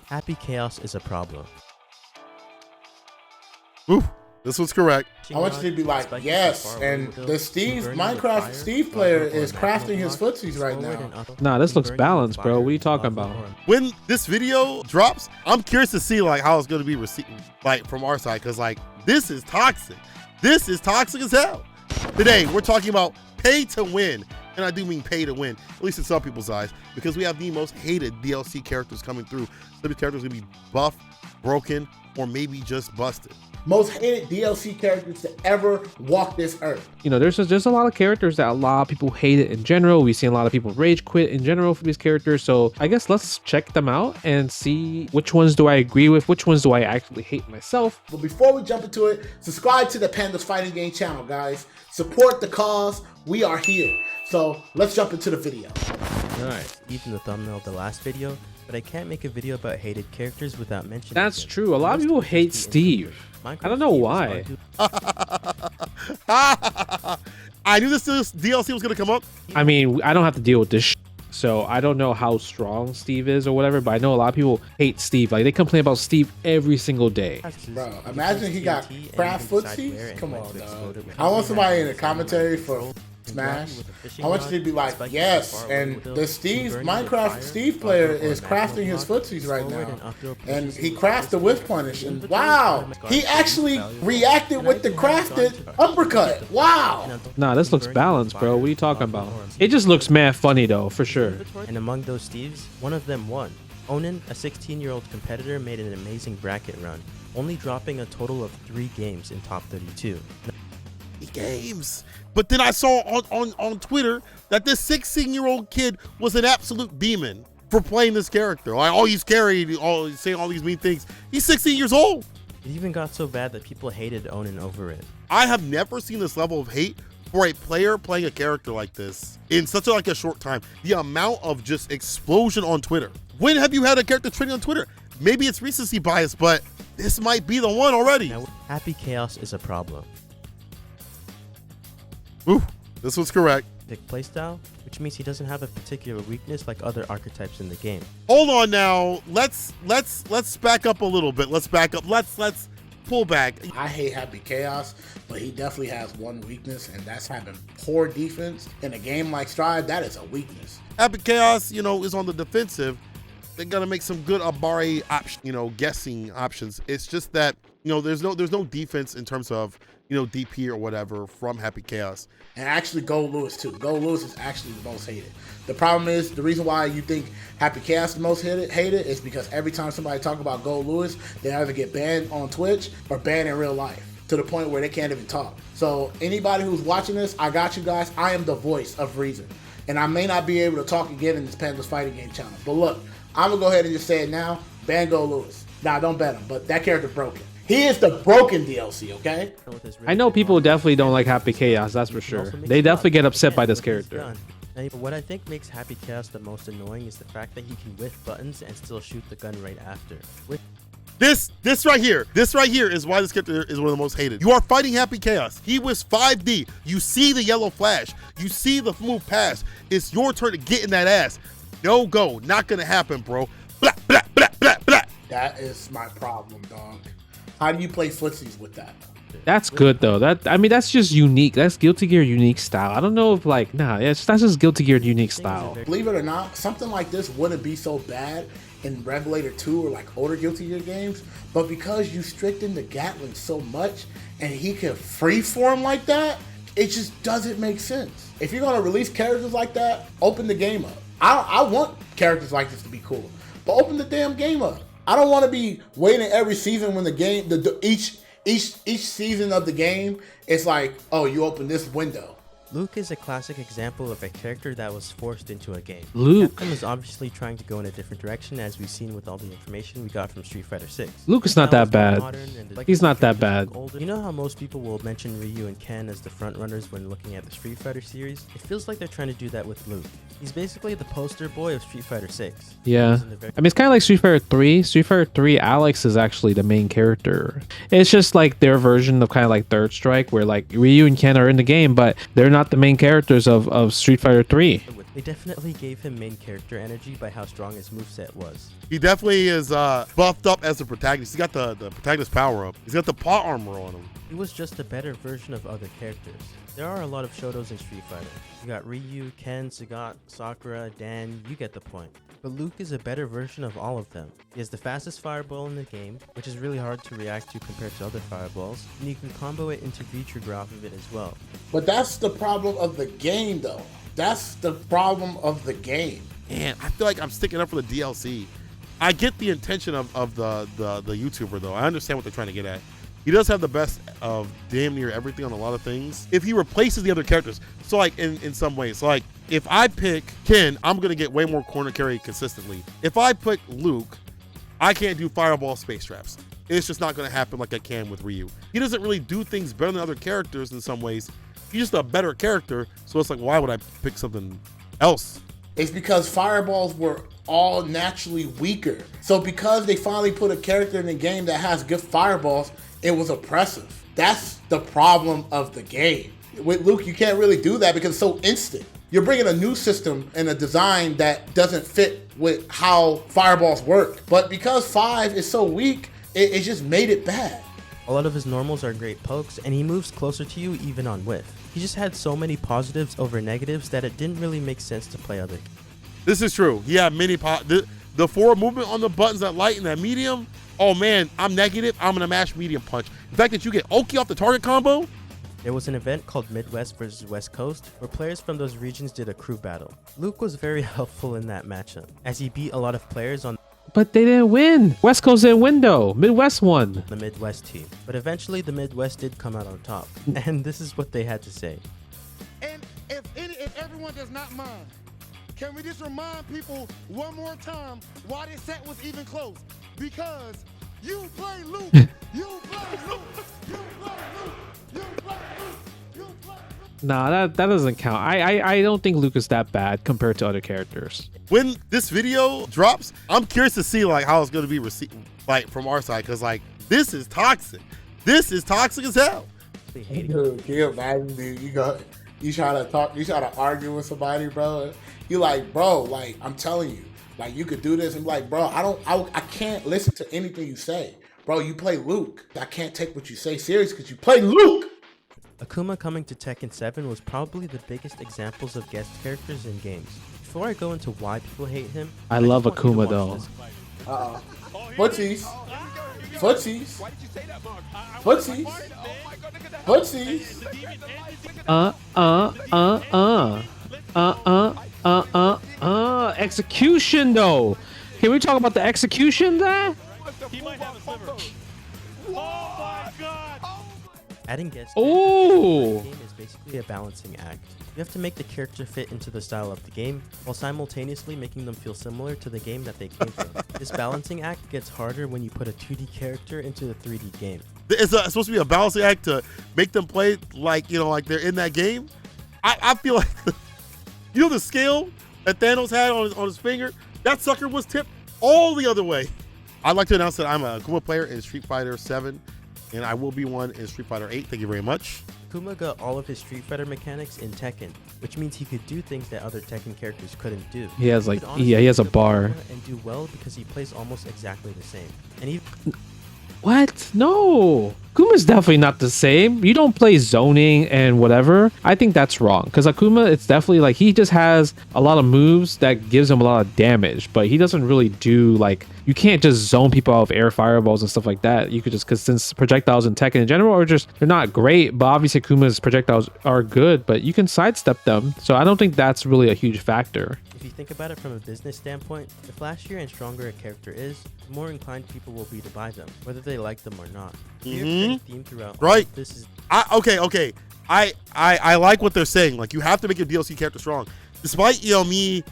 Happy chaos is a problem. Ooh, this was correct. I want you to be like, yes, and the Minecraft Steve player is crafting his footsies right now. Nah, this looks balanced, bro. What are you talking about? When this video drops, I'm curious to see like how it's going to be received, like from our side, because like this is toxic. This is toxic as hell. Today we're talking about pay to win, and I do mean pay to win, at least in some people's eyes, because we have the most hated DLC characters coming through. Some of these characters are going to be buffed, broken, or maybe just busted. Most hated DLC characters to ever walk this earth. You know, there's a lot of characters that a lot of people hate it in general. We've seen a lot of people rage quit in general for these characters. So I guess let's check them out and see which ones do I agree with, which ones do I actually hate myself. But before we jump into it, subscribe to the Pandas Fighting Game channel, guys. Support the cause. We are here. So let's jump into the video. Alright, even the thumbnail of the last video, but I can't make a video about hated characters without mentioning That's them. true. A lot of people hate Steve. I don't know why. I knew this DLC was going to come up. I mean, I don't have to deal with this so I don't know how strong Steve is or whatever, but I know a lot of people hate Steve. Like, they complain about Steve every single day. Bro, imagine he got craft footsies. Come on, dog. I want somebody in the commentary for Smash. I want you to be like, yes, and the Minecraft Steve player is crafting his footsies right now, and he crafts the whiff punish, and wow, he actually reacted with the crafted uppercut. Wow. Nah, this looks balanced, bro. What are you talking about? It just looks mad funny though, for sure. And among those Steves, one of them won. Onin, a 16-year-old competitor, made an amazing bracket run, only dropping a total of 3 games in top 32. Games. But then I saw on Twitter that this 16-year-old kid was an absolute demon for playing this character. Like, oh, he's scary, saying all these mean things. He's 16 years old. It even got so bad that people hated Onin over it. I have never seen this level of hate for a player playing a character like this in such a short time. The amount of just explosion on Twitter. When have you had a character trending on Twitter? Maybe it's recency bias, but this might be the one already. Now, happy chaos is a problem. Ooh, this was correct. Playstyle, which means he doesn't have a particular weakness like other archetypes in the game. Hold on now. Let's back up a little bit. Let's back up. Let's pull back. I hate Happy Chaos, but he definitely has one weakness, and that's having poor defense. In a game like Stride, that is a weakness. Happy Chaos, is on the defensive. They gotta make some good Abari guessing options. It's just that there's no defense in terms of DP or whatever from Happy Chaos. And actually Gold Lewis too. Gold Lewis is actually the most hated. The problem is, the reason why you think Happy Chaos is the most hated is because every time somebody talk about Gold Lewis, they either get banned on Twitch or banned in real life to the point where they can't even talk. So anybody who's watching this, I got you guys. I am the voice of reason. And I may not be able to talk again in this Pandas Fighting Game channel. But look, I'm gonna go ahead and just say it now. Ban Gold Lewis. Nah, don't ban him, but that character's broken. He is the broken DLC, okay? I know people definitely don't like Happy Chaos, that's for sure. They definitely get upset by this character. What I think makes Happy Chaos the most annoying is the fact that he can whiff buttons and still shoot the gun right after. This right here is why this character is one of the most hated. You are fighting Happy Chaos. He was 5D. You see the yellow flash. You see the smooth pass. It's your turn to get in that ass. No go. Not gonna happen, bro. Blah, blah, blah, blah, blah. That is my problem, dog. How do you play footsies with that? That's good though. That's just unique. That's Guilty Gear unique style. I don't know if that's just Guilty Gear unique style. Believe it or not, something like this wouldn't be so bad in Revelator 2 or like older Guilty Gear games, but because you strengthen the Gatling so much and he can freeform like that, it just doesn't make sense. If you're gonna release characters like that, open the game up. I want characters like this to be cool, but open the damn game up. I don't want to be waiting every season when the game, each season of the game, it's like, oh, you open this window. Luke is a classic example of a character that was forced into a game. Luke Capcom is obviously trying to go in a different direction, as we've seen with all the information we got from Street Fighter 6. Luke is not that bad. He's not that bad. You know how most people will mention Ryu and Ken as the front runners when looking at the Street Fighter series? It feels like they're trying to do that with Luke. He's basically the poster boy of Street Fighter 6. Yeah. I mean, it's kind of like Street Fighter 3. Street Fighter 3, Alex is actually the main character. It's just like their version of kind of like Third Strike, where like Ryu and Ken are in the game, but they're not the main characters of Street Fighter 3. They definitely gave him main character energy by how strong his moveset was. He definitely is buffed up as a protagonist. He's got the protagonist power up. He's got the paw armor on him. He was just a better version of other characters. There are a lot of Shotos in Street Fighter. You got Ryu, Ken, Sagat, Sakura, Dan, you get the point. But Luke is a better version of all of them. He has the fastest fireball in the game, which is really hard to react to compared to other fireballs, and you can combo it into V-trigger off of it as well. But that's the problem of the game, though. That's the problem of the game. Man, I feel like I'm sticking up for the DLC. I get the intention of the YouTuber, though. I understand what they're trying to get at. He does have the best of damn near everything on a lot of things. If he replaces the other characters, so like in some ways, so like if I pick Ken, I'm gonna get way more corner carry consistently. If I pick Luke, I can't do fireball space traps. It's just not gonna happen like I can with Ryu. He doesn't really do things better than other characters in some ways. He's just a better character, so it's like, why would I pick something else? It's because fireballs were all naturally weaker. So because they finally put a character in the game that has good fireballs, it was oppressive. That's the problem of the game. With Luke, you can't really do that because it's so instant. You're bringing a new system and a design that doesn't fit with how fireballs work. But because 5 is so weak, it just made it bad. A lot of his normals are great pokes, and he moves closer to you even on whiff. He just had so many positives over negatives that it didn't really make sense to play other. This is true. He had many the forward movement on the buttons, that light and that medium. Oh man, I'm negative. I'm gonna mash medium punch. The fact that you get Oki off the target combo. There was an event called Midwest versus West Coast where players from those regions did a crew battle. Luke was very helpful in that matchup as he beat a lot of players on But they didn't win. West Coast didn't win though. Midwest won. the Midwest team. But eventually the Midwest did come out on top. And this is what they had to say. And if everyone does not mind, can we just remind people one more time why this set was even close? Because you play Luke, you play Luke, you play Luke, you play Luke, you play Luke. Nah, that doesn't count. I don't think Luke is that bad compared to other characters. When this video drops, I'm curious to see like how it's gonna be received, like from our side, because like this is toxic. This is toxic as hell. They hated Dude, can you imagine, dude? You try to argue with somebody, bro. You like, bro, like I'm telling you, like you could do this, and be like, bro, I can't listen to anything you say, bro. You play Luke. I can't take what you say serious because you play Luke. Akuma coming to Tekken 7 was probably the biggest examples of guest characters in games. Before I go into why people hate him, I love just want you to Akuma watch though. this. Footsies. Footsies. Footsies. Footsies. Execution though. Can we talk about the execution there? He might have a sliver. Oh my god! Adding guest Ooh. characters to the game is basically a balancing act. You have to make the character fit into the style of the game, while simultaneously making them feel similar to the game that they came from. This balancing act gets harder when you put a 2D character into a 3D game. It's supposed to be a balancing act to make them play like, you know, like they're in that game. I feel like, you know, the scale that Thanos had on his finger, that sucker was tipped all the other way. I'd like to announce that I'm a Akuma player in Street Fighter 7, and I will be one in Street Fighter 8. Thank you very much. Akuma got all of his Street Fighter mechanics in Tekken, which means he could do things that other Tekken characters couldn't do. He has like, could honestly yeah, he has a pick up bar. Akuma and do well because he plays almost exactly the same. And even What? No. Akuma's definitely not the same. You don't play zoning and whatever. I think that's wrong. Because Akuma, it's definitely like he just has a lot of moves that gives him a lot of damage. But he doesn't really do like, you can't just zone people out of air fireballs and stuff like that. You could just, because since projectiles in Tekken in general are just, they're not great. But obviously Akuma's projectiles are good, but you can sidestep them. So I don't think that's really a huge factor. if you think about it from a business standpoint, the flashier and stronger a character is, the more inclined people will be to buy them, whether they like them or not. Clear theme throughout all Right. of this is Okay. I like what they're saying. Like, you have to make your DLC character strong. Despite, you know, me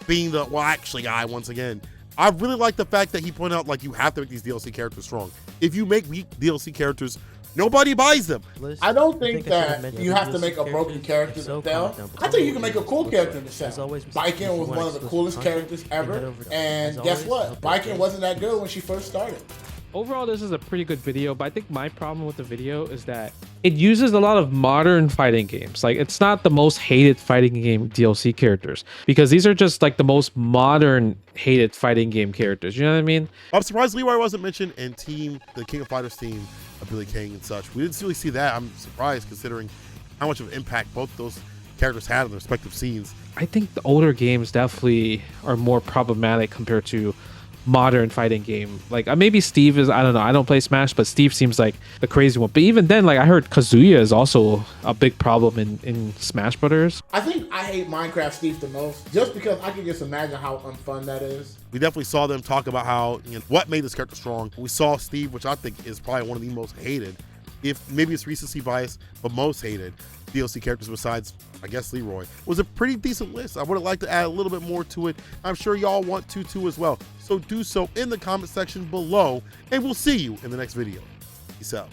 being the, well, actually, guy, once again, I really like the fact that he pointed out, like, you have to make these DLC characters strong. If you make weak DLC characters, nobody buys them. list. I don't I think I should've that mentioned you the have to DLC make a broken character So to sell. comment down I below think you can make a cool what character to As sell. always, if Biken you was want one of the exclusive coolest content, characters you can head ever. over to- And as guess always, what? help Biken us. wasn't that good when she first started. Overall, this is a pretty good video, but I think my problem with the video is that it uses a lot of modern fighting games. Like, it's not the most hated fighting game DLC characters, because these are just like the most modern hated fighting game characters. You know what I mean? I'm surprised Leroy wasn't mentioned in the King of Fighters team of Billy King and such. We didn't really see that. I'm surprised considering how much of an impact both those characters had in their respective scenes. I think the older games definitely are more problematic compared to modern fighting game. Like, maybe Steve is, I don't know, I don't play Smash, but Steve seems like the crazy one. But even then, like, I heard Kazuya is also a big problem in Smash Brothers. I think I hate Minecraft Steve the most, just because I can just imagine how unfun that is. We definitely saw them talk about how, what made this character strong. We saw Steve, which I think is probably one of the most hated, if maybe it's recency bias, but most hated DLC characters besides, I guess, Leroy. It was a pretty decent list. I would have liked to add a little bit more to it. I'm sure y'all want to too as well. So do so in the comment section below, and we'll see you in the next video. Peace out.